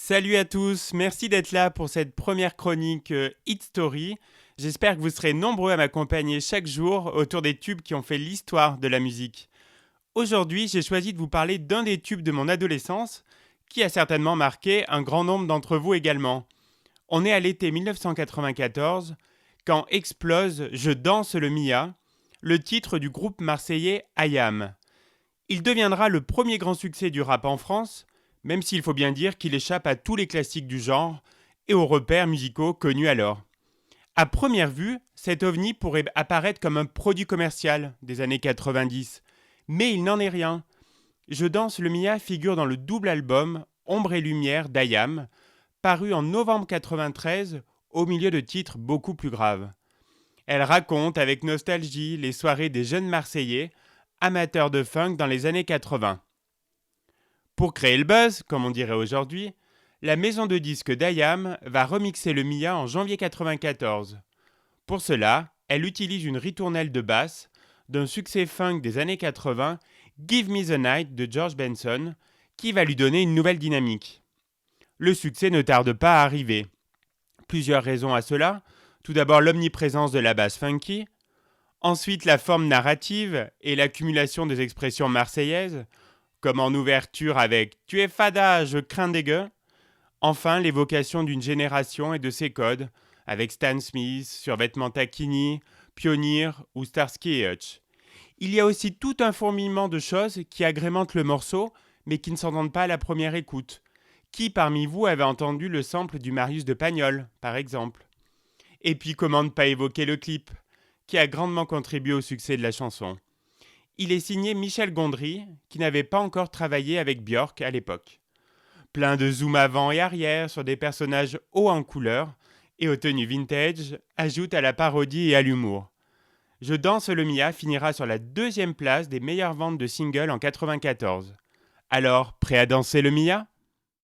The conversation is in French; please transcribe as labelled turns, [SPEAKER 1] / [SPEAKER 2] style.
[SPEAKER 1] Salut à tous, merci d'être là pour cette première chronique Hit Story. J'espère que vous serez nombreux à m'accompagner chaque jour autour des tubes qui ont fait l'histoire de la musique. Aujourd'hui, j'ai choisi de vous parler d'un des tubes de mon adolescence qui a certainement marqué un grand nombre d'entre vous également. On est à l'été 1994 quand explose Je danse le Mia, le titre du groupe marseillais IAM. Il deviendra le premier grand succès du rap en France, même s'il faut bien dire qu'il échappe à tous les classiques du genre et aux repères musicaux connus alors. À première vue, cet ovni pourrait apparaître comme un produit commercial des années 90, mais il n'en est rien. Je danse le Mia figure dans le double album Ombre et Lumière d'IAM, paru en novembre 93 au milieu de titres beaucoup plus graves. Elle raconte avec nostalgie les soirées des jeunes Marseillais, amateurs de funk dans les années 80. Pour créer le buzz, comme on dirait aujourd'hui, la maison de disques d'IAM va remixer le Mia en janvier 94. Pour cela, elle utilise une ritournelle de basse d'un succès funk des années 80, Give Me the Night de George Benson, qui va lui donner une nouvelle dynamique. Le succès ne tarde pas à arriver. Plusieurs raisons à cela. Tout d'abord l'omniprésence de la basse funky, ensuite la forme narrative et l'accumulation des expressions marseillaises, comme en ouverture avec Tu es fada, je crains des gueux. Enfin, l'évocation d'une génération et de ses codes, avec Stan Smith, Survêtement Taquini, Pioneer ou Starsky et Hutch. Il y a aussi tout un fourmillement de choses qui agrémentent le morceau, mais qui ne s'entendent pas à la première écoute. Qui parmi vous avait entendu le sample du Marius de Pagnol, par exemple? Et puis comment ne pas évoquer le clip, qui a grandement contribué au succès de la chanson. Il est signé Michel Gondry, qui n'avait pas encore travaillé avec Björk à l'époque. Plein de zoom avant et arrière sur des personnages hauts en couleur et aux tenues vintage, ajoute à la parodie et à l'humour. Je danse le Mia finira sur la deuxième place des meilleures ventes de singles en 94. Alors, prêt à danser le Mia ?